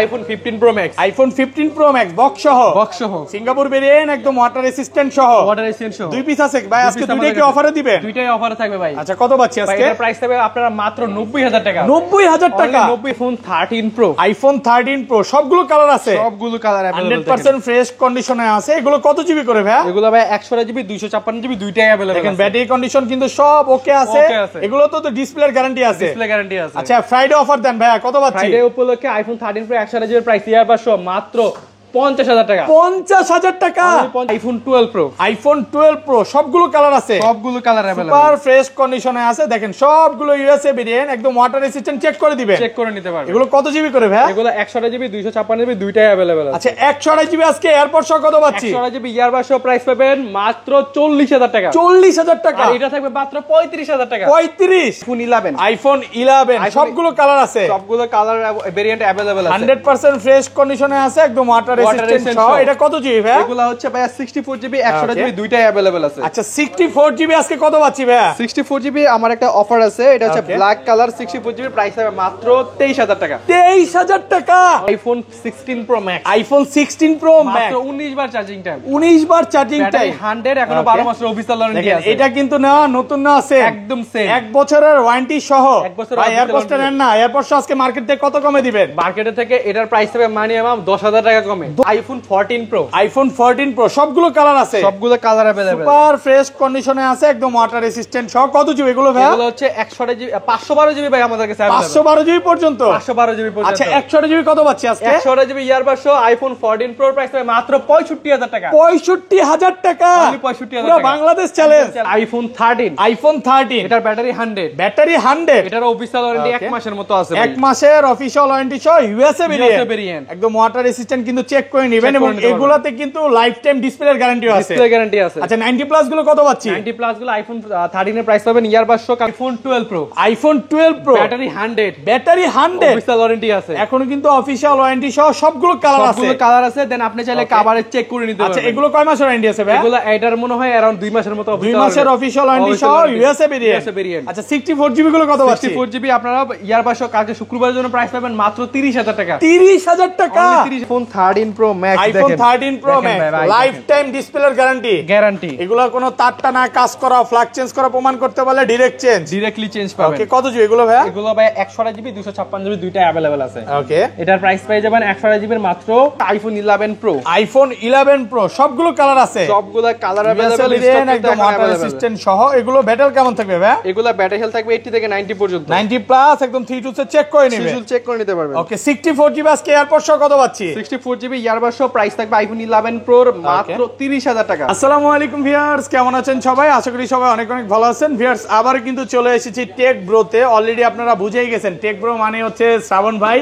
IPhone 15 pro Max, iPhone 15 pro max box সহ Singapore variant একদম water resistant সহ দুই পিস আছে ভাই। আজকে দুইটাই কি অফারে দিবেন? দুইটাই অফারে থাকবে ভাই। আচ্ছা কত পাচ্ছি আজকে? এর প্রাইস থাকবে আপনারা মাত্র 90000 টাকা। 90000 টাকা 90 ফোন 13 প্রো, আইফোন 13 প্রো সবগুলো কালার আছে, সবগুলো কালার अवेलेबल 100% ফ্রেশ কন্ডিশনে আছে। এগুলো কত জিবি করে ভাই? এগুলো ভাই 128 জিবি 256 জিবি দুইটাই अवेलेबल আছে। দেখেন ব্যাটারি কন্ডিশন কিন্তু সব ওকে আছে। এগুলো তো ডিসপ্লের গ্যারান্টি আছে, ডিসপ্লে গ্যারান্টি আছে। আচ্ছা ফ্রাইডে অফার দেন ভাই, কত পাচ্ছি? ফ্রাইডে উপলক্ষে iPhone 13 pro 128 GB price earbuds মাত্র 50000 টাকা। 50000 টাকা আইফোন 12 প্রো, আইফোন 12 প্রো সবগুলো কালার আছে, সবগুলো কালার अवेलेबल সুপার ফ্রেশ কন্ডিশনে আছে। দেখেন সবগুলো ইউএসএ ভেরিয়েন্ট একদম ওয়াটার রেসিস্ট্যান্ট, চেক করে দিবেন, চেক করে নিতে পারবেন। এগুলো কত জিবি করে ভাই? এগুলো 128 জিবি 256 জিবি দুইটাই अवेलेबल আছে। আচ্ছা 128 জিবি আজকে এয়ারপোর্ট সহ কত পাচ্ছি? 128 জিবি ইয়ারবাস প্রাইস পাবেন মাত্র 40000 টাকা। 40000 টাকা আর এটা থাকবে মাত্র 35000 টাকা। 35 আইফোন 11, আইফোন 11 সবগুলো কালার আছে, সবগুলো কালার ভেরিয়েন্ট अवेलेबल আছে। 100% ফ্রেশ কন্ডিশনে আছে, একদম ওয়াটার রেসিস্ট্যান্ট সহ। এটা কত জিবি ভাই? এগুলো হচ্ছে ভাই 64 জিবি 128 জিবি দুইটাই अवेलेबल আছে। আচ্ছা 64 জিবি আজকে কত পাচ্ছি ভাই? 64 জিবি আমার একটা অফার আছে, এটা হচ্ছে ব্ল্যাক কালার 64 জিবি প্রাইস হবে মাত্র 23000 টাকা। 23000 টাকা iPhone 16 pro Max, iPhone 16 pro max মাত্র 19 বার চার্জিং টাইম, 19 বার চার্জিং টাইম, 100 এখনো 12 মাসের অফিসিয়াল ওয়ারেন্টি আছে। এটা কিন্তু না নতুন না আছে, একদম সেম, 1 বছরের ওয়ারেন্টি সহ। 1 বছরের ভাই এয়ারপোর্ট নেন না, এয়ারপোর্ট আজকে মার্কেট থেকে কত কমে দিবেন? মার্কেটে থেকে এটার প্রাইস হবে মিনিমাম 10000 টাকা কমে। আইফোন 14 প্রো, আইফোন 14 প্রো সবগুলো কালার আছে, সবগুলো কালার अवेलेबल, সুপার ফ্রেশ কন্ডিশনে আছে, একদম ওয়াটার রেসিস্ট্যান্ট সহ। কত জিবি এগুলো ভাই? এগুলো হচ্ছে 128 জিবি 512 জিবি ভাই আমাদের কাছে अवेलेबल, 512 জিবি পর্যন্ত, 512 জিবি পর্যন্ত। আচ্ছা 128 জিবি কত পাচ্ছি আজকে? 128 GB earbuds iPhone 14 pro price হবে মাত্র 65000 টাকা। 65000 টাকা, only 65000 পুরো টাকা। বাংলাদেশ চ্যালেঞ্জ। আইফোন 13, আইফোন 13 এটার ব্যাটারি 100, ব্যাটারি 100, এটার অফিশিয়াল ওয়ারেন্টি 1 মাসের মতো আছে, 1 মাসের অফিশিয়াল ওয়ারেন্টি সহ ইউএসএ ভেরিয়েন্ট, ভেরিয়েন্ট একদম ওয়াটার রেসিস্ট্যান্ট, কিন্তু চেক করে নেবেন। এবং এগুলাতে কিন্তু লাইফ টাইম ডিসপ্লের গ্যারান্টিও আছে, ডিসপ্লে গ্যারান্টি আছে। আচ্ছা 90 প্লাস গুলো কত পাচ্ছি? 90 প্লাস গুলো আইফোন 13 এর প্রাইস পাবেন earbuds iPhone 12 pro, iPhone 12 pro battery 100, battery 100, official warranty আছে। এখন কিন্তু অফিশিয়াল ওয়ারেন্টি সহ সবগুলো কালার আছে, সবগুলো কালার আছে। দেন আপনি চাইলে কভারে চেক করে নিতে পারবেন। আচ্ছা এগুলো কয় মাসের ওয়ারেন্টি আছে ভাই? এগুলো এটার মনে হয় अराउंड 2 মাসের মতো, 2 মাসের অফিশিয়াল ওয়ারেন্টি সহ ইউএসএ ভেরিয়েন্ট। আচ্ছা 64 জিবি গুলো কত পাচ্ছি? 64 জিবি আপনারা ইয়ারবাস কালকে শুক্রবারের জন্য প্রাইস পাবেন মাত্র 30000 টাকা। 30000 টাকা iPhone 13 Pro Max, iPhone 13 Pro Max life time ডিসপ্লের গ্যারান্টি। এগুলো কোনো তারটা না কাজ করা, ফ্ল্যাগ চেঞ্জ করা প্রমাণ করতে পারলে ডাইরেক্টলি চেঞ্জ পাবেন। ওকে কত জিবি এগুলো ভাই? এগুলো ভাই 128 জিবি 256 জিবি দুইটা अवेलेबल আছে। ওকে এটার প্রাইস পেয়ে যাবেন 128 জিবির মাত্র আইফোন 11 প্রো, আইফোন 11 প্রো সবগুলো কালার আছে, সবগুলো কালার अवेलेबल, একদম ওয়াটার রেসিস্ট্যান্ট সহ। এগুলো ব্যাটারি কেমন থাকবে ভাই? এগুলো ব্যাটারি হেলথ থাকবে 80 থেকে 90 পর্যন্ত, 90 প্লাস, একদম 3 টু সে চেক করে নেবেন, চেক করে নিতে পারবেন। ওকে 64 জিবি আজকে এয়ারপোর্ট সহ কত পাচ্ছি? 64 জিবি ইয়ারবাস প্রাইস থাকবে আইফোন 11 প্রোর মাত্র 30000 টাকা। আসসালামু আলাইকুম ভিউয়ার্স, কেমন আছেন সবাই? আশা করি সবাই অনেক অনেক ভালো আছেন। ভিউয়ার্স আবার কিন্তু চলে এসেছি টেক ব্রোতে। অলরেডি আপনারা বুঝেই গেছেন টেক ব্রো মানে হচ্ছে শ্রাবণ ভাই,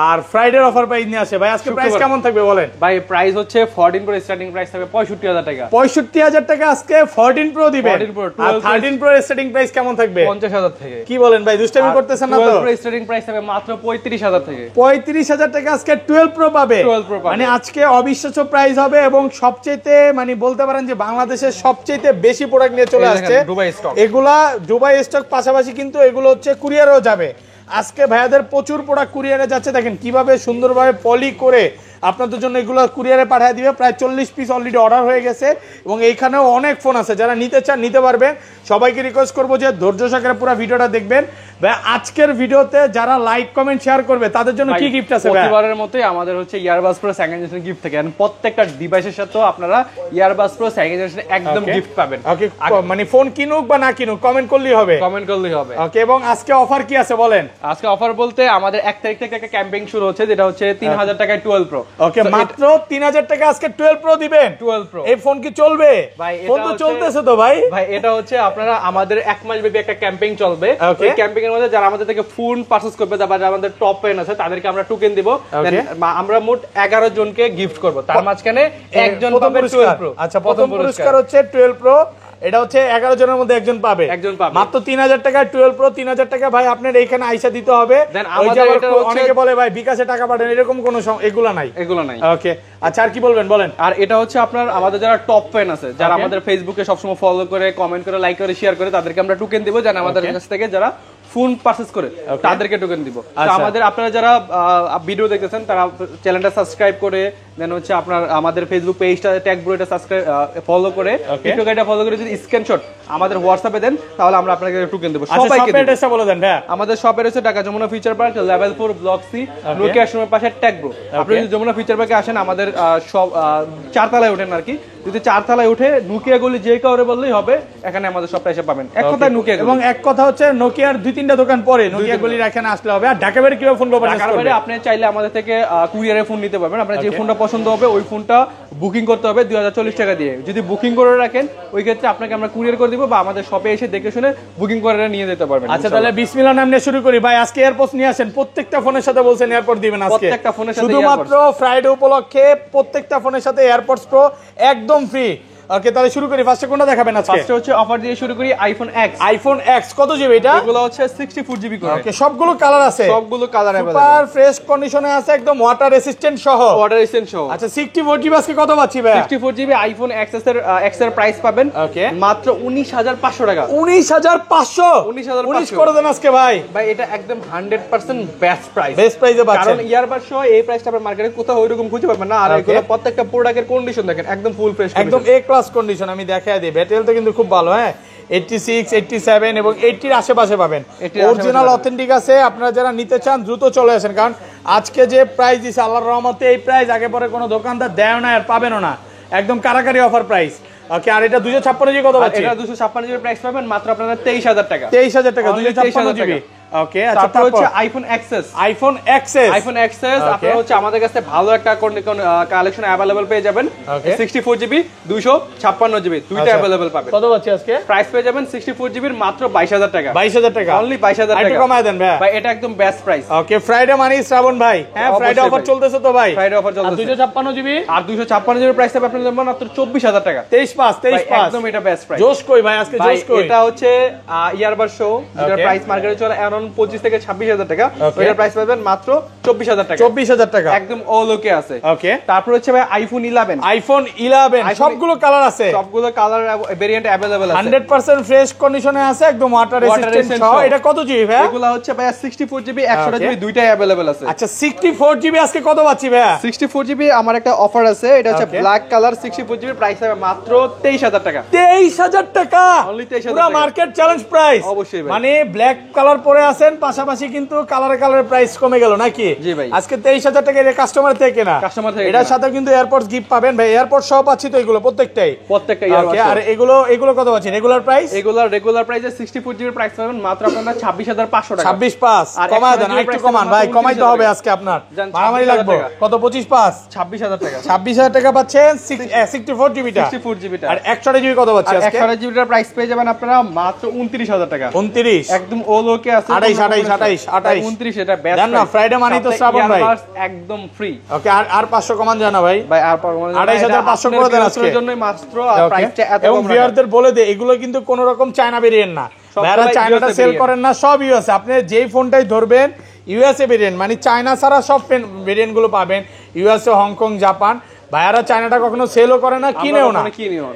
আর ফ্রাইডে অফার প্রাইস নিয়ে আসে। ভাই আজকে প্রাইস কেমন থাকবে বলেন? ভাই প্রাইস হচ্ছে 14 প্রো স্টার্টিং প্রাইস থাকবে 65000 টাকা। 65000 টাকা আজকে 14 প্রো দিবেন। 14 প্রো, আর 13 প্রো স্টার্টিং প্রাইস কেমন থাকবে? 50000 থেকে। কি বলেন ভাই, দুষ্টামি করতেছেন না তো? 12 প্রো স্টার্টিং প্রাইস থাকবে মাত্র 35000 থেকে। 35000 টাকা আজকে 12 প্রো পাবে। 12 প্রো পাবে, মানে আজকে অবিশ্বাস্য প্রাইস হবে। এবং সবচেয়ে মানে বলতে পারেন যে বাংলাদেশের সবচেয়ে বেশি প্রোডাক্ট নিয়ে চলে আসছে দুবাই স্টক। এগুলা দুবাই স্টক, পাশাপাশি কিন্তু এগুলো হচ্ছে কুরিয়ারও যাবে। আজকে ভাইয়াদের প্রচুর প্রোডাক্ট কুরিয়ারে যাচ্ছে, দেখেন কিভাবে সুন্দরভাবে পলি করে আপনাদের জন্য এগুলো কুরিয়ারে পাঠিয়ে দিবে। প্রায় 40 পিস অলরেডি অর্ডার হয়ে গেছে এবং এইখানেও অনেক ফোন আছে, যারা নিতে চান নিতে পারবেন। সবাইকে রিকোয়েস্ট করবো যে ধৈর্য সহকারে পুরো ভিডিওটা দেখবেন। ভাই আজকের ভিডিওতে যারা লাইক কমেন্ট শেয়ার করবে তাদের জন্য কি গিফট আছে? প্রতিবারের মতোই আমাদের হচ্ছে earbuds pro second generation gift থাকে, আর প্রত্যেকটা ডিভাইসের সাথে আপনারা ইয়ারবাস প্রো সেকেন্ড জেনারেশন একদম গিফট পাবেন। ওকে মানে ফোন কিনুক বা না কিনুক কমেন্ট করলেই হবে, কমেন্ট করলেই হবে। ওকে এবং আজকে অফার কি আছে বলেন? আজকে অফার বলতে আমাদের 1 তারিখ থেকে একটা ক্যাম্পেইন শুরু হচ্ছে, যেটা হচ্ছে 3000 টাকায় 12 প্রো। ওকে মাত্র 3000 টাকা আজকে 12 প্রো দিবেন। 12 প্রো এই ফোন কি চলবে ভাই? ফোন তো চলতেছে তো ভাই। ভাই এটা হচ্ছে আপনারা আমাদের 1 মাস ব্যাপী একটা ক্যাম্পেইন চলবে। এই ক্যাম্পেইন এর মধ্যে যারা আমাদের থেকে ফোন পারচেজ করবে, যারা আমাদের টপ ফ্যান আছে তাদেরকে আমরা টোকেন দিব। আমরা মোট 11 জনকে গিফট করব, তার মাঝখানে একজন পাবে 12 প্রো। আচ্ছা প্রথম পুরস্কার হচ্ছে 12 প্রো, এটা হচ্ছে 11 জনের মধ্যে একজন পাবে। মাত্র 3000 টাকায় 12 প্রো। 3000 টাকা ভাই আপনার এইখানে আইসা দিতে হবে। অনেকে বলে ভাই বিকাশে টাকা পাঠান, এরকম কোনো এগুলা নাই। ওকে আচ্ছা আর কি বলবেন বলেন? আর এটা হচ্ছে আপনার আমাদের যারা টপ ফ্যান আছে, যারা আমাদের ফেসবুকে সবসময় ফলো করে, কমেন্ট করে, লাইক করে, শেয়ার করে, তাদেরকে আমরা টোকেন দেব, যেন আমাদের কাছ থেকে যারা ফোন পারচেজ করে তাদেরকে টোকেন দিব। তো আমাদের আপনারা যারা ভিডিও দেখতেছেন তারা চ্যানেলটা সাবস্ক্রাইব করে দেন হচ্ছে আপনার আমাদের ফেসবুক পেজটা ট্যাগ ব্রো এটা সাবস্ক্রাইব ফলো করে টিকটক এটা ফলো করে যদি স্ক্রিনশট আমাদের হোয়াটসঅ্যাপে দেন তাহলে আমরা আপনাকে টোকেন দেব। সবাইকে শপের অ্যাড্রেসটা বলে দেন ভাই। আমাদের শপের হচ্ছে Dhaka Jamuna future park level 4 block C Nokia শোরুমের পাশে ট্যাগ ব্রো। আপনি যদি যমুনা ফিউচার পার্কে আসেন আমাদের সব 4 তলায় ওঠেন আর কি, যদি 4 তলায় উঠে নোকিয়া গলি যে কাউরে বললেই হবে এখানে আমাদের সবটা এসে পাবেন। এক কথা নোকিয়া এবং এক কথা হচ্ছে নোকিয়ার 2-3টা দোকান পরে নোকিয়া গলির এখানে আসলে হবে। আর ঢাকা বাইরে কিভাবে ফোন পাবেন? ঢাকার বাইরে আপনি চাইলে আমাদের থেকে কুরিয়ারে ফোন নিতে পারবেন। আপনার যে ফোনটা পছন্দ হবে ওই ফোনটা বুকিং করতে হবে 2040 টাকা দিয়ে। যদি বুকিং করে রাখেন ওই ক্ষেত্রে আপনাকে আমরা কুরিয়ার করে দিব বা আমাদের শপে এসে দেখে শুনে বুকিং করে নিয়ে যেতে পারবেন। আচ্ছা তাহলে বিসমিল্লাহ নাম নিয়ে শুরু করি ভাই। আজকে এয়ারপোর্ট নিয়ে আসেন, প্রত্যেকটা ফোনের সাথে বলছেন এয়ারপোর্ট দিবেন আজকে। প্রত্যেকটা ফোনের সাথে শুধুমাত্র ফ্রাইডে উপলক্ষে প্রত্যেকটা ফোনের সাথে এয়ারপোর্টস প্রো একদম ফ্রি। ওকে তাহলে শুরু করি। ফার্স্টে কোনটা দেখাবেন আজকে? ফার্স্টে হচ্ছে অফার দিয়ে শুরু করি আইফোন এক্স। আইফোন এক্স কত জিবি এটা? এগুলো হচ্ছে 64 জিবি করে। ওকে সবগুলো কালার আছে, সবগুলো কালার अवेलेबल, সুপার ফ্রেশ কন্ডিশনে আছে, একদম ওয়াটার রেসিস্ট্যান্ট সহ। ওয়াটার রেসিস্ট্যান্ট সহ। আচ্ছা 64 জিবি আজকে কত পাচ্ছি ভাই? 64 জিবি আইফোন এক্স এর প্রাইস পাবেন ওকে মাত্র 19500 টাকা। 19500 19 করে দেন আজকে ভাই। ভাই এটা একদম 100% বেস্ট প্রাইস, বেস্ট প্রাইসে পাচ্ছেন। কারণ ইয়ারবাড সহ এই প্রাইসটা আপনি মার্কেটে কোথাও ওইরকম খুঁজে পাবেন না। আর এগুলো প্রত্যেকটা প্রোডাক্টের কন্ডিশন দেখেন একদম ফুল ফ্রেশ, একদম এ ক্লাস কন্ডিশন। আমি দেখাই দিই, ব্যাটারিটা কিন্তু খুব ভালো। হ্যাঁ 86 87 এবং 80 এর আশেপাশে পাবেন। অরিজিনাল অথেন্টিক আছে। আপনারা যারা নিতে চান দ্রুত চলে আসেন, কারণ আজকে যে প্রাইস দিছে আল্লাহর রহমতে এই প্রাইস আগে পরে কোনো দোকানদার দেয় না আর পাবেনও না, একদম কারাকারি অফার প্রাইস। ওকে আর এটা 256 জিবি কত পাচ্ছেন? এটা 256 জিবি প্রাইস পাবেন মাত্র আপনারা 23000 টাকা। 23000 টাকা 256 জিবি। ওকে আচ্ছা তারপর হচ্ছে আইফোন এক্সএস। আইফোন এক্সএস আপনারা হচ্ছে আমাদের কাছে ভালো একটা কালেকশন अवेलेबल পেয়ে যাবেন। 64 জিবি 256 জিবি দুইটা अवेलेबल পাবেন। কত পাচ্ছি আজকে? প্রাইস পেয়ে যাবেন 64 জিবির মাত্র 22000 টাকা। 22000 টাকা অনলি 22000 টাকা। একটু কমায় দেন ভাই। ভাই এটা একদম বেস্ট প্রাইস। ওকে ফ্রাইডে মানে শ্রাবণ ভাই। হ্যাঁ ফ্রাইডে অফার চলতেছে তো ভাই। ফ্রাইডে অফার চলতেছে। 256 জিবি আর 256 জিবির প্রাইস হবে আপনাদের মাত্র 24000 টাকা। 23.5 একদম এটা বেস্ট প্রাইস। জোশ কই ভাই আজকে জোশ কই। এটা হচ্ছে ইয়ারবাড শো যেটা প্রাইস মার্কেটে চলে अराउंड 25 থেকে 26000 টাকা। এটার প্রাইস পাবেন মাত্র 24000 টাকা। 24000 টাকা একদম অল ওকে আছে। ওকে তারপর হচ্ছে ভাই আইফোন 11। আইফোন 11 সবগুলো কালার আছে, সবগুলো কালার ভেরিয়েন্ট अवेलेबल আছে। 100% ফ্রেশ কন্ডিশনে আছে, একদম ওয়াটার রেসিস্ট্যান্ট সহ। এটা কত জিবি ভাই? এগুলো হচ্ছে ভাই 64 জিবি 100 জিবি দুইটাই अवेलेबल আছে। আচ্ছা 64 জিবি আজকে কত পাচ্ছি ভাই? 64 জিবি আমার একটা অফার আছে, এটা হচ্ছে ব্ল্যাক কালার 64 জিবি প্রাইস হবে মাত্র 23000 টাকা। 23000 টাকা অনলি 23000 পুরো মার্কেট চ্যালেঞ্জ প্রাইস। অবশ্যই ভাই, মানে ব্ল্যাক কালার পরে আছেন পাশাপাশি কিন্তু কালার প্রাইস কমে গেল নাকি? জি ভাই আজকে 23000 টাকা এর কাস্টমার থেকে না, কাস্টমার থেকে। এটার সাথে কিন্তু এয়ারপোর্টস গিফট পাবেন ভাই। এয়ারপোর্ট সহ পাচ্ছি তো এগুলো প্রত্যেকটাই। ওকে আর এগুলো কত পাচ্ছেন রেগুলার প্রাইস? রেগুলার প্রাইসে 64 জিবি প্রাইস পাবেন মাত্র আপনারা 26500 টাকা। 26.5 কমায় দেন, একটু কমান ভাই, কমাইতে হবে আজকে আপনার মারামারি লাগবে। কত? 25.5 26000 টাকা। 26000 টাকা পাচ্ছেন 64 জিবিটা। 64 জিবিটা। আর 100 জিবি কত পাচ্ছেন আজকে? 100 জিবিটার প্রাইস পেয়ে যাবেন আপনারা মাত্র 29000 টাকা। 29 একদম অল ওকে আছে। 28 এটা বেস্ট জান না ফ্রাইডে মানে তো শ্রাবণ ভাই একদম ফ্রি। ওকে আর 500 কমান জানা ভাই। ভাই আর 28500 করে দেন আজকে। এর জন্য মাত্র প্রাইসটা এত কম। এবং ভিউয়ারদের বলে দে এগুলো কিন্তু কোন রকম চায়না ভেরিয়েন্ট না, যারা চায়নাটা সেল করেন না সব ইউএসএ। আপনি যেই ফোনটাই ধরবেন ইউএসএ ভেরিয়েন্ট, মানে চায়না ছাড়া সব ভেরিয়েন্ট গুলো পাবেন ইউএসএ, হংকং, জাপান। ভাইয়ারা চায়নাটা কখনো সেলও করে না, কিনেও না,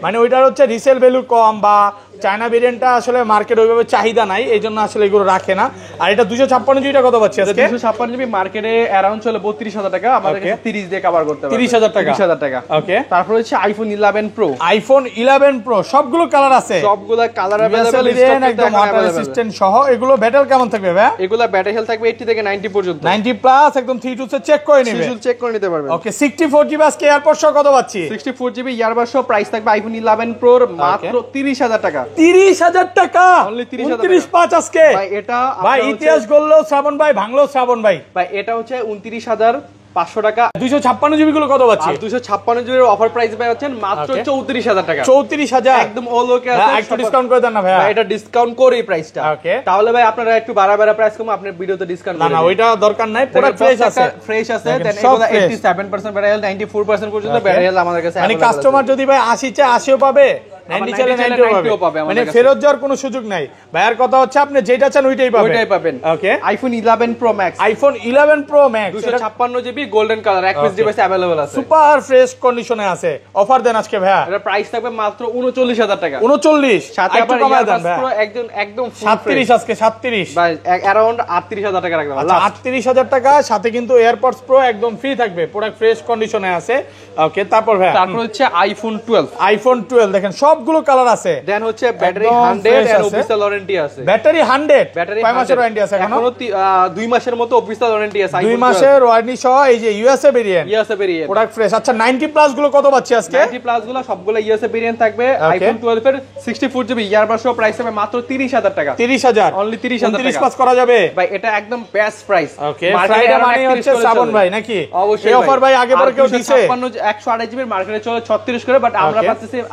মানে ওইটার হচ্ছে রিসেল ভ্যালু কম বা চায়না ভেরিয়েন্টটা আসলে মার্কেট ওইভাবে চাহিদা নাই, এই জন্য আসলে এগুলো রাখে না। আর এটা 256 জিবিটা কত পাচ্ছি আজকে? 256 জিবি মার্কেটে अराउंड চলে 32000 টাকা, আমাদের কাছে 30 দিয়ে কভার করতে পারবে। 30000 টাকা। 30000 টাকা। ওকে তারপর হচ্ছে আইফোন 11 প্রো। আইফোন 11 প্রো সবগুলো কালার আছে, সবগুলো কালার अवेलेबल, একদম ওয়াটার রেসিস্ট্যান্ট সহ। এগুলো ব্যাটারি কেমন থাকবে ভাই? এগুলো ব্যাটারি হেলথ থাকবে 80 থেকে 90 পর্যন্ত। 90 প্লাস একদম 3 টু চেক করে নেবে, চেক করে নিতে পারবেন। ওকে 64 জিবি আজকে এয়ারপোর্ট সহ কত পাচ্ছি? 64 জিবি ইয়ারবাড সহ প্রাইস থাকবে আইফোন 11 প্রোর মাত্র 30000 টাকা। 30000 টাকা অনলি 30000 29.5 আজকে। ভাই এটা ভাই ইতিহাস গড়লো শ্রাবণ ভাই, ভাঙলো শ্রাবণ ভাই। ভাই এটা হচ্ছে 29500 টাকা। 256 জিবি গুলো কত পাচ্ছি? 256 জিবির অফার প্রাইস পাই হচ্ছেন মাত্র 34000 টাকা। 34000 একদম অল ওকে আছে। একটু ডিসকাউন্ট করে দেন না ভাই। এটা ডিসকাউন্ট করে এই প্রাইসটা। ওকে তাহলে ভাই আপনারা একটু বাড়া প্রাইস কম, আপনার ভিডিওতে ডিসকাউন্ট না না ওইটা দরকার নাই, পুরো ফ্রেশ আছে। দেন এগুলো 87% ব্যাটারি হেলথ, 94% পর্যন্ত ব্যাটারি হেলথ আমাদের কাছে। মানে কাস্টমার যদি ভাই 80 চায় 80ও পাবে, 90 চাইলে 90 পাবে, মানে ফেরত যাওয়ার কোনো সুযোগ নাই। ভাইয়ার কথা হচ্ছে আপনি যেটা চান ওইটাই পাবেন। Okay, iPhone 11 Pro Max, iPhone 11 Pro Max 256 GB golden colour, এক পিস ডিভাইস अवेलेबल আছে, সুপার ফ্রেশ কন্ডিশনে আছে। অফার দেন আজকে ভাইয়া, এর প্রাইস থাকবে মাত্র 39000 টাকা। 39 সাথে আবার ইয়ারবাডস প্রো একদম 37 আজকে 37 ভাই, अराउंड 38000 টাকা রাখলাম। আচ্ছা 38000 টাকা, সাথে কিন্তু এয়ারপডস প্রো একদম ফ্রি থাকবে, প্রোডাক্ট ফ্রেশ কন্ডিশনে আছে। ওকে, তারপর ভাইয়া তারপর হচ্ছে আইফোন 12, আইফোন 12 দেখেন সবগুলো কালার আছে। দেন হচ্ছে ব্যাটারি 100 এন্ড অফিশিয়াল ওয়ারেন্টি আছে। ব্যাটারি 100, ব্যাটারি কয় মাসের ওয়ারেন্টি আছে এখনো? 2 মাসের মতো অফিশিয়াল ওয়ারেন্টি আছে। 2 মাসের ওয়ারেন্টি সহ এই যে ইউএসএ ভেরিয়েন্ট, প্রোডাক্ট ফ্রেশ। আচ্ছা 90 প্লাস গুলো কত পাচ্ছি আজকে? 90 প্লাস গুলো সবগুলো ইউএসএ ভেরিয়েন্ট থাকবে। আইফোন 12 এর 64 জিবি ইয়ারবাডস সহ প্রাইস হবে মাত্র 30000 টাকা। 30000 অনলি 30000 টাকা। 30 পাস করা যাবে ভাই, এটা একদম বেস্ট প্রাইস। ওকে, ফ্রাইডে মানে হচ্ছে শ্রাবণ ভাই নাকি? অবশ্যই এই অফার ভাই আগে পরে কেউ দিছে? 128 জিবি মার্কেটে চলে 36 করে, বাট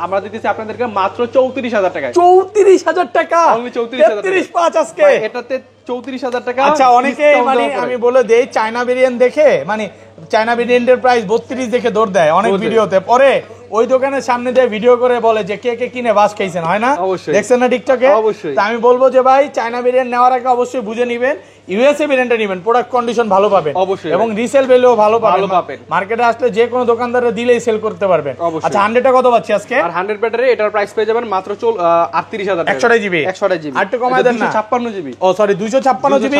আমরা দিতেছি আপনাদেরকে মাত্র 34000 টাকা। 34000 টাকা, অনলি 34000 টাকা। 35 আজকে এটাতে 34000 টাকা। আচ্ছা অনেকে মানে আমি বলে দেই চায়না ভেরিয়েন্ট দেখে, মানে চায়না ভেরিয়েন্টের প্রাইস 32 দেখে দৌড় দেয় অনেক ভিডিওতে, পরে ওই দোকানের সামনে দিয়ে ভিডিও করে বলে যে কে কে কিনে বাস খাইছেন, হয় না? দেখছেন না টিকটকে? অবশ্যই। তা আমি বলবো যে ভাই চায়না ভেরিয়েন্ট নেওয়ার আগে অবশ্যই বুঝে নেবেন, ইউএসএ ভেরিয়েন্টটা নেবেন, প্রোডাক্ট কন্ডিশন ভালো পাবেন অবশ্যই, এবং রিসেল ভ্যালুও ভালো পাবেন। মার্কেটে আসলে যে কোনো দোকানদারে দিলেই সেল করতে পারবেন। আচ্ছা 100 টা কত পাচ্ছি আজকে? আর 100 ব্যাটারি এটার প্রাইস পেয়ে যাবেন মাত্র 38000 টাকা। 128 জিবি, 128 জিবি আর একটু কমায় দেন না? 256 জিবি, ও সরি 256 জিবি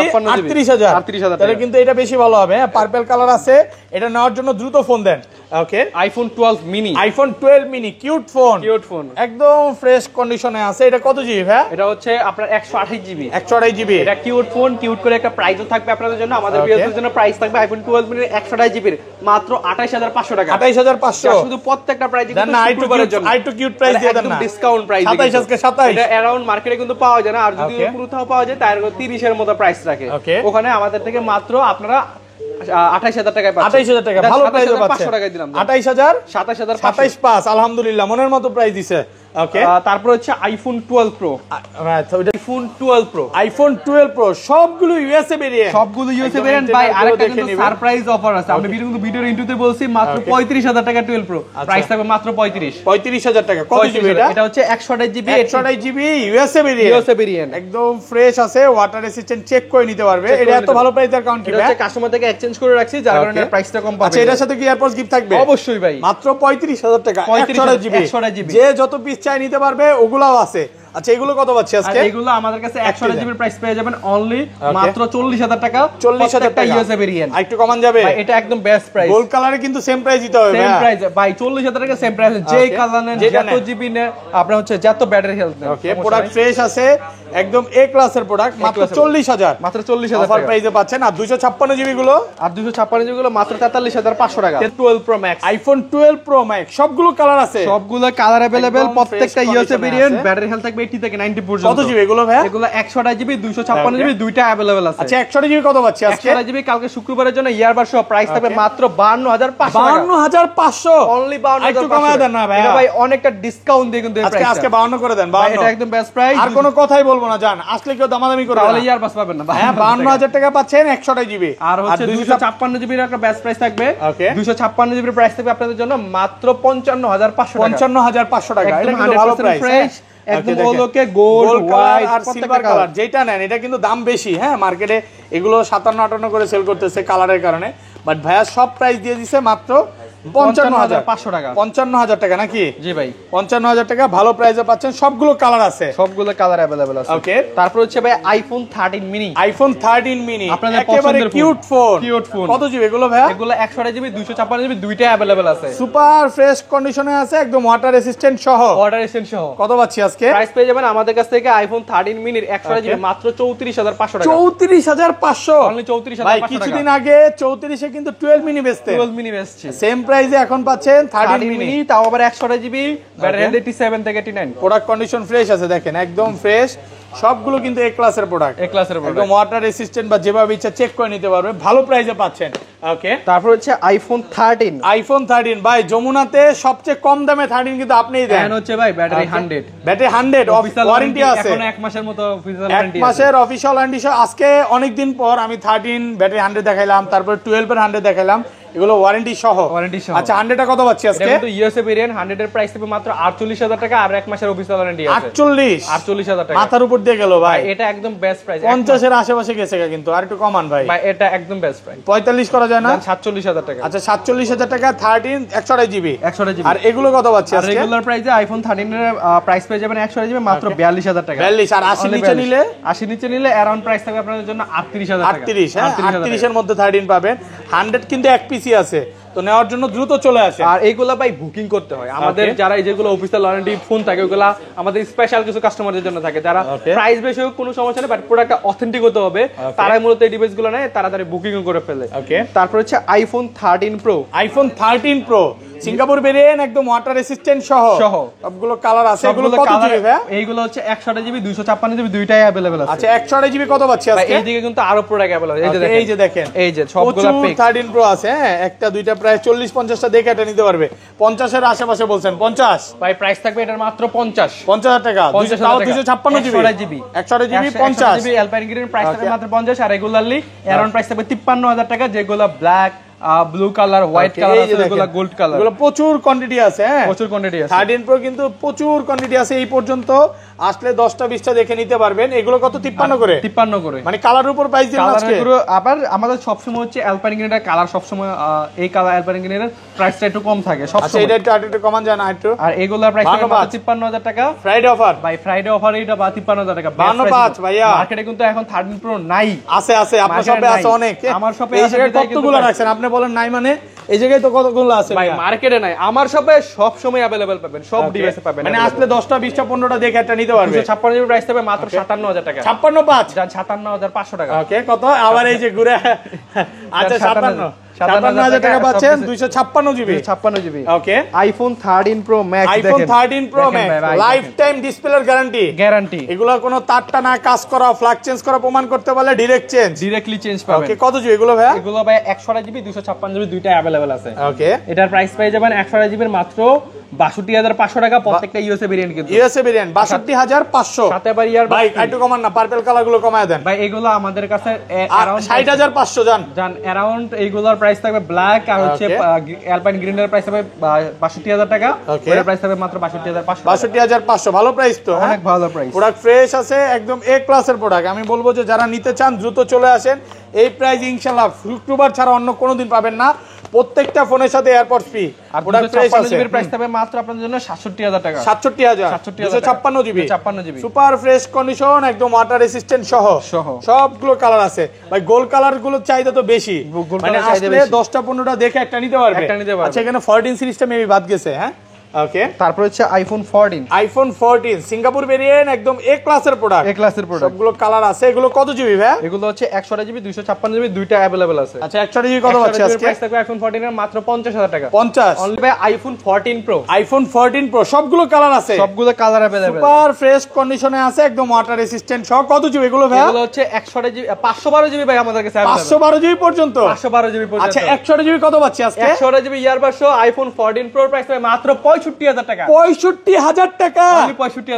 38000, তাহলে কিন্তু এটা বেশি ভালো হবে। হ্যাঁ, পার্পল কালার আছে, এটা নেওয়ার জন্য দ্রুত ফোন দেন। Okay, iPhone 12 mini, iPhone 12 mini cute phone একদম ফ্রেশ কন্ডিশনে আছে। এটা কত জিবি ভাই? এটা হচ্ছে আপনার 128 জিবি, 128 জিবি। এটা কিউট ফোন, কিউট করে একটা প্রাইসও থাকবে আপনাদের জন্য, আমাদের ভিউয়ারদের জন্য প্রাইস থাকবে আইফোন 12 মিনি 128 জিবির মাত্র 28500 টাকা। 28500 শুধু প্রত্যেকটা প্রাইস কিন্তু শুক্রবারের জন্য আইটু কিউট প্রাইস দিয়ে দেন না, ডিসকাউন্ট প্রাইস 27 আজকে 27। এটা अराउंड মার্কেটে কিন্তু পাওয়া যায় না, আর যদি কোথাও পাওয়া যায় তার 30 এর মতো প্রাইস রাখে। ওখানে আমাদের থেকে মাত্র আপনারা 28000 টাকায় পাচ্ছেন। 28000 টাকা ভালো প্রাইসে পাচ্ছেন। 500 টাকায় দিলাম 28000 27500 27 আলহামদুলিল্লাহ, মনের মতো প্রাইস দিছে। ওকে, তারপর হচ্ছে iPhone 12 pro, iPhone 12 pro, iPhone 12 pro সবগুলো ইউএসএ ভেরিয়েন্ট, সবগুলো ইউএসএ ভেরিয়েন্ট। ভাই আরেকটা কিন্তু সারপ্রাইজ অফার আছে, আমি ভিডিওর ইন্ট্রোতে বলছি মাত্র 35000 টাকা 12 প্রো, প্রাইস থাকবে মাত্র 35000 টাকা। কত জিবি এটা? এটা হচ্ছে 128 জিবি, 128 জিবি ইউএসএ ভেরিয়েন্ট, একদম ফ্রেশ আছে, ওয়াটার রেসিস্ট্যান্ট, চেক করে নিতে পারবে। এটা এত ভালো প্রাইসের কারণ কি? এটা হচ্ছে কাস্টমার থেকে এক্সচেঞ্জ করে রাখছি, যার কারণে প্রাইসটা কম পাবে। আচ্ছা, এটার সাথে কি এয়ারপডস গিফট থাকবে? অবশ্যই ভাই, মাত্র 35000 টাকা, 128 জিবি, যে যত পিস চাই নিতে পারবে, ওগুলাও আছে। আচ্ছা এগুলো কত পাচ্ছি আজকে? এগুলো আমাদের কাছে 128 জিবি প্রাইস পেয়ে যাবেন অনলি মাত্র 40000 টাকা। 40000 টাকা ইউএসএ ভেরিয়েন্ট, একটু কমান যাবে ভাই, এটা একদম বেস্ট প্রাইস। গোল্ড কালারে কিন্তু সেম প্রাইস দিতে হবে, সেম প্রাইস ভাই, 40000 টাকা সেম প্রাইস, যেই কালার নেন, যত জিবি নেন, আপনার হচ্ছে যত ব্যাটারি হেলথ নেন। ওকে, প্রোডাক্ট ফ্রেশ আছে, একদম এ ক্লাসের প্রোডাক্ট, মাত্র 40000, মাত্র 40000 অফার প্রাইসে পাচ্ছেন। আর 256 জিবি গুলো, আর 256 জিবি গুলো মাত্র 44500 টাকা। 12 pro Max, iPhone 12 pro max সবগুলো কালার আছে, সবগুলো কালার अवेलेबल, প্রত্যেকটা ইউএসএ ভেরিয়েন্ট, ব্যাটারি হেলথ থাকবে 80 থেকে 90 পর্যন্ত। কত জিবি এগুলো ভাই? এগুলো 128 জিবি 256 জিবি দুইটা अवेलेबल আছে। আচ্ছা 128 জিবি কত পাচ্ছি আজকে? 128 জিবি কালকে শুক্রবারের জন্য ইয়ারবাড সহ প্রাইস থাকবে মাত্র 52500 টাকা। 52500 অনলি 52500। একটু কমায় দেন না ভাই, এটা ভাই অনেকটা ডিসকাউন্ট দিয়ে কিন্তু এই প্রাইসটা আজকে 52 করে দেন। 52 এটা একদম বেস্ট প্রাইস, আর কোনো কথাই বলবো না, জান আসলে কেউ দামাদামি করবে তাহলে ইয়ারবাড পাবেন না। হ্যাঁ 52000 টাকা পাচ্ছেন 128 জিবি, আর হচ্ছে 256 জিবির একটা বেস্ট প্রাইস থাকবে। 256 জিবির প্রাইস থাকবে আপনাদের জন্য মাত্র 55500 টাকা। 55500 টাকা, এটা কিন্তু ভালো প্রাইস। একদম ওলোকে গোল্ড হোয়াইট আর সিলভার কালার যেটা নেন, এটা কিন্তু দাম বেশি। হ্যাঁ, মার্কেটে এগুলো 57-58 করে সেল করতেছে কালারের কারণে, বাট ভাইয়া সব প্রাইস দিয়ে দিছে মাত্র 55500 টাকা। 55000 টাকা নাকি? জি ভাই, 55000 টাকা ভালো প্রাইসে পাচ্ছেন, সবগুলো কালার আছে, সবগুলো কালার अवेलेबल আছে। ওকে, তারপর হচ্ছে ভাই আইফোন 13 মিনি, আইফোন 13 মিনি আপনাদের একেবারে পছন্দের কিউট ফোন। কত জিবি এগুলো ভাই? এগুলো 128 জিবি 256 জিবি দুইটা अवेलेबल আছে, সুপার ফ্রেশ কন্ডিশনে আছে, একদম ওয়াটার রেসিস্ট্যান্ট সহ, ওয়াটার রেসিস্ট্যান্ট সহ। কত পাচ্ছি আজকে? প্রাইস পেয়ে যাবেন আমাদের কাছ থেকে আইফোন 13 মিনির 128 জিবি মাত্র 34500 টাকা। 34500, অনলি 34500 ভাই টাকা। কিছুদিন আগে 34 এ কিন্তু 12 মিনি বেচতে, 12 মিনি বেচছে, সেম প্রাইসে এখন পাচ্ছেন 13 মিনি, তাও আবার 128 জিবি, ব্যাটারি 87 থেকে 89। প্রোডাক্ট কন্ডিশন ফ্রেশ আছে, দেখেন একদম ফ্রেশ, সবগুলো কিন্তু এ ক্লাসের প্রোডাক্ট, এ ক্লাসের প্রোডাক্ট, একদম ওয়াটার রেসিস্ট্যান্ট বা যেভাবে ইচ্ছা চেক করে নিতে পারবে, ভালো প্রাইসে পাচ্ছেন। ওকে, তারপর হচ্ছে আইফোন 13, আইফোন 13 ভাই যমুনাতে সবচেয়ে কম দামে 13 কিন্তু আপনিই দেন। দেন হচ্ছে ভাই ব্যাটারি 100, ব্যাটারি 100 ওয়ারেন্টি আছে, এখন 1 মাসের মতো অফিশিয়াল ওয়ারেন্টি আছে, 1 মাসের অফিশিয়াল ওয়ারেন্টি। আজকে অনেক দিন পর আমি 13 ব্যাটারি 100 দেখাইলাম, তারপর 12 এর 100 দেখাইলাম, এগুলো ওয়ারেন্টি সহ। আচ্ছা 100 কত পাচ্ছি আজকে? এটা কিন্তু ইউএসএ ভেরিয়েন্ট, 100 এর প্রাইস থাকবে মাত্র 48000 টাকা আর 1 মাসের অফিসিয়াল ওয়ারেন্টি আছে। 48000 টাকা মাথার উপর দিয়ে গেল ভাই। এটা একদম বেস্ট প্রাইস। 50 এর আশেপাশে গেছে কিন্তু আর একটু কমান ভাই। ভাই এটা একদম বেস্ট প্রাইস। 45 করা যায় না? 47000 টাকা। আচ্ছা 47000 টাকা 13 128 জিবি। 128 জিবি। আর এগুলো কত পাচ্ছি আজকে? রেগুলার প্রাইসে আইফোন 13 এর প্রাইস পেয়ে যাবেন 128 জিবি মাত্র 42000 টাকা। 42। আর 80 নিচে নিলে? 80 নিচে নিলে অ্যারাউন্ড প্রাইস থাকবে আপনাদের জন্য 38000 টাকা। 38, হ্যাঁ 38 এর মধ্যে 13 পাবেন। 100 কিন্তু এক পিসি আছে, তো নেওয়ার জন্য দ্রুত চলে আসে। আর এইগুলা ভাই বুকিং করতে হয় আমাদের, যারা এই যেগুলো অফিসিয়াল ওয়ারেন্টি ফোন থাকে ওগুলা আমাদের স্পেশাল কিছু কাস্টমারদের জন্য থাকে, যারা প্রাইস বেশি হোক কোনো সমস্যা নেই, বাট প্রোডাক্টটা অথেন্টিক হতে হবে, তারাই মূলত এই ডিভাইসগুলো নেয়, তাড়াতাড়ি বুকিং করে ফেলে। তারপর হচ্ছে iPhone 13 pro. IPhone 13 pro Singapore variant, একদম ওয়াটার রেসিস্ট্যান্ট সহ সবগুলো কালার আছে। এগুলো কত জিবি ভাই? এইগুলো হচ্ছে 128 জিবি 256 জিবি দুইটাই अवेलेबल আছে। আচ্ছা 128 জিবি কত পাচ্ছি আজকে? এই দিকে কিন্তু আরো প্রোডাক্ট अवेलेबल। এই যে দেখেন, এই যে সবগুলো পিক 13 প্রো আছে, হ্যাঁ একটা দুইটা প্রায় 40-50টা দেখে এটা নিতে পারবে। 50 এর আশেপাশে বলছেন? 50 ভাই প্রাইস থাকবে এটার মাত্র 50000 টাকা। 256 GB 128 GB 50 GB alpine green price থাকবে মাত্র 50 আর রেগুলারলি অ্যারাউন্ড প্রাইস থাকবে 53000 টাকা, যেগুলো black blue colour white colour আছে, এগুলো গোল্ড কালার, এগুলো প্রচুর কোয়ান্টিটি আছে। হ্যাঁ প্রচুর কোয়ান্টিটি আছে। 13 প্রো কিন্তু প্রচুর কোয়ান্টিটি আছে। এই পর্যন্ত আসলে 10টা 20টা দেখে নিতে পারবেন। এগুলো কত? 53 করে। 53 করে মানে কালারের উপর প্রাইস দিন আজকে। আবার আমাদের সব সময় হচ্ছে অ্যালপাইন গ্রিনের কালার সব সময় এই কালার অ্যালপাইন গ্রিনের প্রাইসটা একটু কম থাকে সব সময়। আচ্ছা এটা একটু কমান যায় না একটু? আর এগুলোর প্রাইস থাকবে মাত্র 53000 টাকা। ফ্রাইডে অফার ভাই, ফ্রাইডে অফার এটা 53000 টাকা। 525 ভাইয়া। মার্কেটে কিন্তু এখন 13 প্রো নাই। আছে আপনার শপে আছে অনেক। আমার শপে আছে কতগুলো রাখছেন আপনি? বলেন নাই মানে এই জায়গায় তো কতগুলো আছে ভাই, মার্কেটে নাই, আমার শপে সব সময় अवेलेबल পাবেন, সব ডিভাইসে পাবেন। মানে আসলে 10টা 20টা 15টা দেখে একটা নিতে পারবে। 256 জিবি প্রাইস থাকবে মাত্র 57000 টাকা। 565 জান 57500 টাকা। ওকে কত আবার এই যে ঘুরে? আচ্ছা 57000 টাকা পাচ্ছেন 256 GB 256 GB. Okay iPhone 13 Pro Max দেখেন, iPhone 13 Pro Max life time ডিসপ্লের গ্যারান্টি। এগুলা কোনো তারটা না কাজ করা ফ্ল্যাগ চেঞ্জ করা প্রমাণ করতে পারলে ডাইরেক্টলি চেঞ্জ পাবেন। ওকে কত জিবি এগুলো ভাই? এগুলো ভাই 128 জিবি 256 জিবি দুইটাই अवेलेबल আছে। ওকে এটার প্রাইস পেয়ে যাবেন 128 জিবির মাত্র 62500 টাকা। প্রত্যেকটা ইউএসএ ভেরিয়েন্ট কিন্তু ইউএসএ ভেরিয়েন্ট 62500। সাথে আবার ইয়ার ভাই একটু কমান না, পার্পল কালার গুলো কমায় দেন ভাই। এগুলো আমাদের কাছে अराउंड 60500 জান अराउंड এইগুলোর প্রাইস থাকবে ব্ল্যাক আর হচ্ছে অ্যালপাইন গ্রিনের প্রাইস হবে 62000 টাকা। এর প্রাইস থাকবে মাত্র 62500। 62500 ভালো প্রাইস তো, অনেক ভালো প্রাইস। প্রোডাক্ট ফ্রেশ আছে, একদম এ ক্লাসের প্রোডাক্ট। আমি বলবো যে যারা নিতে চান দ্রুত চলে আসেন। এই প্রাইস ইনশাআল্লাহ শুক্রবার ছাড়া অন্য কোনো দিন পাবেন না। প্রত্যেকটা ফোনের সাথে এয়ারপডস ফ্রি। আর প্রোডাক্ট ফ্রেশ আছে। জিবির প্রাইস থাকবে মাত্র আপনাদের জন্য 67000 টাকা। 67000 256 জিবি সুপার ফ্রেশ কন্ডিশন, একদম ওয়াটার রেসিস্ট্যান্ট সহ সবগুলো কালার আছে। ভাই গোল্ড কালার গুলো চাহিদা তো বেশি, মানে আসলে 10টা 15টা দেখে একটা নিতে পারবে। আচ্ছা এখানে 14 সিরিজটা মেবি বাদ গেছে। হ্যাঁ ওকে। তারপর হচ্ছে আইফোন 14 সিঙ্গাপুর ভেরিয়েন্ট, একদম এ ক্লাসের প্রোডাক্ট। সবগুলো কালার আছে। এগুলো কত জিবি ভাই? এগুলো হচ্ছে 128 জিবি 256 জিবি দুইটা अवेलेबल আছে। আচ্ছা 128 জিবি কত পাচ্ছি আজকে? প্রাইস থাকবে আইফোন 14 এর মাত্র 50000 টাকা। 50 অনলি বাই আইফোন 14 প্রো। সবগুলো কালার আছে, সবগুলো কালার अवेलेबल, সুপার ফ্রেশ কন্ডিশনে আছে, একদম ওয়াটার রেসিস্ট্যান্ট সহ। কত জিবি এগুলো ভাই? এগুলো হচ্ছে 128 জিবি 512 জিবি ভাই আমাদের কাছে अवेलेबल। 512 জিবি পর্যন্ত? 512 জিবি পর্যন্ত। আচ্ছা 128 জিবি কত পাচ্ছি আজকে? 128 জিবি ইয়ারবাডস সহ আইফোন 14 প্রো প্রাইস থাকবে মাত্র 65000 টাকা। 65000 টাকা,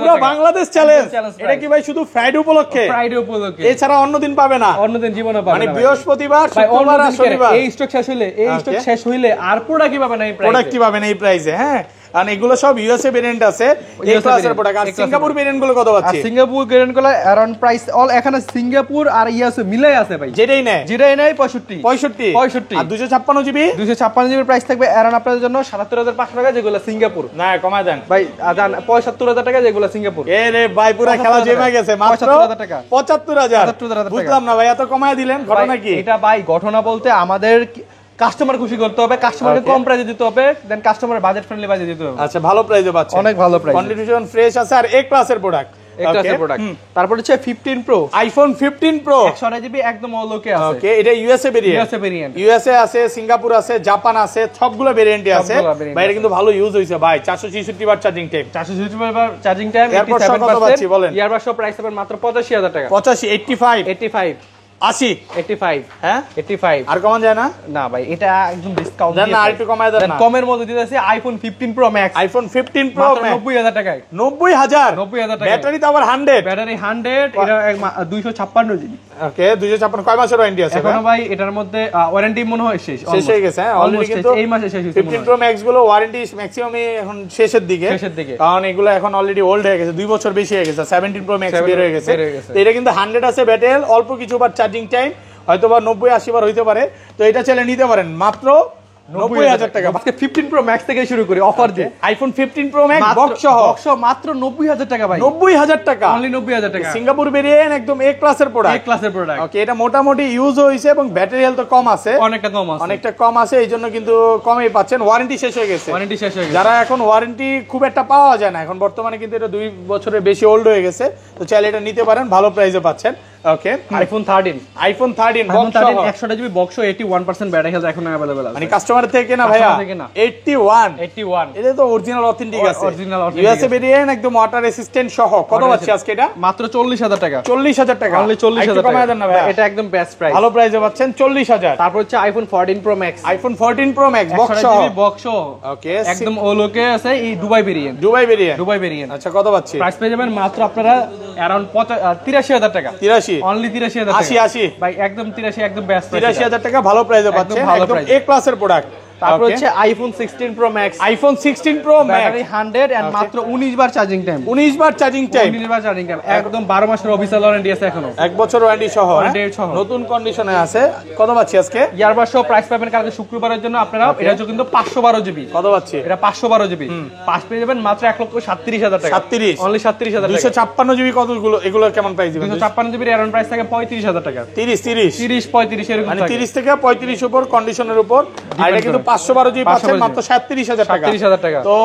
পুরো বাংলাদেশ চ্যালেঞ্জ। এটা কি ভাই শুধু ফ্রাইডে উপলক্ষে? ফ্রাইডে উপলক্ষে, এছাড়া অন্য দিন পাবে না। অন্য দিন জীবনে পাবে না। মানে বৃহস্পতিবার, শুক্রবার আর শনিবার এই স্টক শেষ হইলে আর প্রোডাক্ট কি পাবে না এই প্রাইসে? প্রোডাক্ট কি পাবে না এই প্রাইসে? হ্যাঁ আর এগুলো সব ইউএসএ ভেরিয়েন্ট আছে, এই ক্লাসের প্রোডাক্ট। আর সিঙ্গাপুর ভেরিয়েন্ট গুলো কত পাচ্ছি? সিঙ্গাপুর ভেরিয়েন্ট গুলো अराउंड প্রাইস অল এখানে সিঙ্গাপুর আর ইউএসএ মিলাই আছে ভাই। যেটাই নেয় 65 আর 256 জিবি 256 জিবি প্রাইস থাকবে अराउंड আপনাদের জন্য 77500 টাকা, যেগুলো সিঙ্গাপুর। না কমায় দেন ভাই, জান 75000 টাকা, যেগুলো সিঙ্গাপুর। এ রে ভাই পুরো খেলা জমে গেছে। মাত্র 75000 টাকা। 75000 বুঝলাম না ভাই, এত কমায় দিলেন, ঘটনা কি? এটা ভাই ঘটনা বলতে আমাদের কাস্টমার খুশি করতে হবে, কাস্টমারকে কম প্রাইসে দিতে হবে, দেন কাস্টমারের বাজেট ফ্রেন্ডলি প্রাইসে দিতে হবে। আচ্ছা ভালো প্রাইসে পাচ্ছেন, অনেক ভালো প্রাইস, কন্ডিশন ফ্রেশ আছে আর এ ক্লাসের প্রোডাক্ট। তারপর হচ্ছে 15 প্রো, আইফোন 15 প্রো 128 জিবি একদম অলোকে আছে। ওকে এটা ইউএসএ ভেরিয়েন্ট, ইউএসএ আছে, সিঙ্গাপুর আছে, জাপান আছে, সবগুলো ভেরিয়েন্টই আছে ভাই। এটা কিন্তু ভালো ইউজ হইছে ভাই। 466 watt charging time, 466 watt charging time, এরপর কত পাচ্ছি বলেন? ইয়ারবাডস প্রাইস হবে মাত্র 85000 টাকা। 85 85 80 85 হ্যাঁ 85 আর কমান যায় না? না ভাই এটা একদম ডিসকাউন্ট দেন না, আর একটু কমায় দেন না। কমের মধ্যে দিতেছি iPhone 15 pro Max, iPhone 15 pro max 90000 টাকায়। 90000 90000 টাকা, ব্যাটারি তো আবার 100, ব্যাটারি 100, এটা 256 জিবি ওকে 256 কয় মাসের ওয়ারেন্টি আছে এখনো ভাই এটার মধ্যে ওয়ারেন্টি মনে হয় শেষ হয়ে গেছে হ্যাঁ অলরেডি কিন্তু এই মাসে শেষ হয়েছে 15 প্রো ম্যাক্স গুলো ওয়ারেন্টি ম্যাক্সিমাম এখন শেষের দিকে কারণ এগুলো এখন অলরেডি ওল্ড হয়ে গেছে 2 বছর বেশি হয়ে গেছে 17 প্রো ম্যাক্স বের হয়ে গেছে তো এটা কিন্তু 100 আছে ব্যাটারি অল্প কিছু বার চার্জিং টাইম হয়তো বা 90-80 বার হইতে পারে তো এটা চাইলে নিতে পারেন মাত্র 90,000 টাকা। আজকে 15 প্রো ম্যাক্স থেকে শুরু করি অফার দিয়ে আইফোন 15 প্রো ম্যাক্স বক্স সহ মাত্র 90,000 টাকা ভাই 90,000 টাকা অনলি 90,000 টাকা সিঙ্গাপুর ভেরিয়েন্ট একদম এ ক্লাসের প্রোডাক্ট ওকে এটা মোটামুটি ইউজ হইছে এবং ব্যাটারি হেলথ কম আছে অনেকটা কম আছে এইজন্য কিন্তু কমই পাচ্ছেন ওয়ারেন্টি শেষ হয়ে গেছে যারা এখন ওয়ারেন্টি খুব একটা পাওয়া যায় না এখন বর্তমানে কিন্তু এটা 2 বছরের বেশি ওল্ড হয়ে গেছে তো চাইলে এটা নিতে পারেন ভালো প্রাইসে পাচ্ছেন ওকে iPhone 13 box 100 GB box 81% battery health এখন अवेलेबल আছে মানে কাস্টমার থেকে না ভাইয়া 81 এটা তো অরিজিনাল অথেন্টিক আছে ইউএসএ ভেরিয়েন্ট একদম ওয়াটার রেসিস্ট্যান্ট সহ কত পাচ্ছি আজকে এটা মাত্র 40,000 টাকা 40,000 টাকা অনলি 40,000 কমায় দেন না ভাইয়া এটা একদম বেস্ট প্রাইস ভালো প্রাইসে পাচ্ছেন 40,000 তারপর হচ্ছে iPhone 14 pro max box okay একদম ওলোকে আছে এই দুবাই ভেরিয়েন্ট আচ্ছা কত পাচ্ছি প্রাইস পেয়ে যাবেন মাত্র আপনারা अराउंड 83,000 টাকা 83 অনলি 83,000 টাকা 80 ভাই একদম 83 একদম বেস্ট 83,000 টাকা ভালো প্রাইসে পাচ্ছেন একদম এ ক্লাসের প্রোডাক্ট তারপর হচ্ছে iPhone 16 pro max battery 100 and মাত্র 19 বার চার্জিং টাইম 19 বার চার্জিং টাইম একদম 12 মাসের অফিশিয়াল ওয়ারেন্টি আছে এখনো 1 বছর ওয়ারেন্টি সহ নতুন কন্ডিশনে আছে কত পাচ্ছি আজকে ইয়ারবার সহ প্রাইস পাবেন কালকে শুক্রবারের জন্য আপনারা এটা হচ্ছে কিন্তু 512 জিবি কত পাচ্ছি এটা 512 জিবি পাঁচ পেয়ে যাবেন মাত্র 1,37,000 টাকা 37 অনলি 37,000 টাকা 256 জিবি কতগুলো এগুলো কেমন প্রাইস দিবেন 256 জিবির অ্যারাউন্ড প্রাইস থাকে 35,000 টাকা 30 35 এরকম মানে 30 থেকে 35 উপর কন্ডিশনের উপর আর এটা কিন্তু 512 জিবি পাচ্ছেন মাত্র 37,000 টাকা তো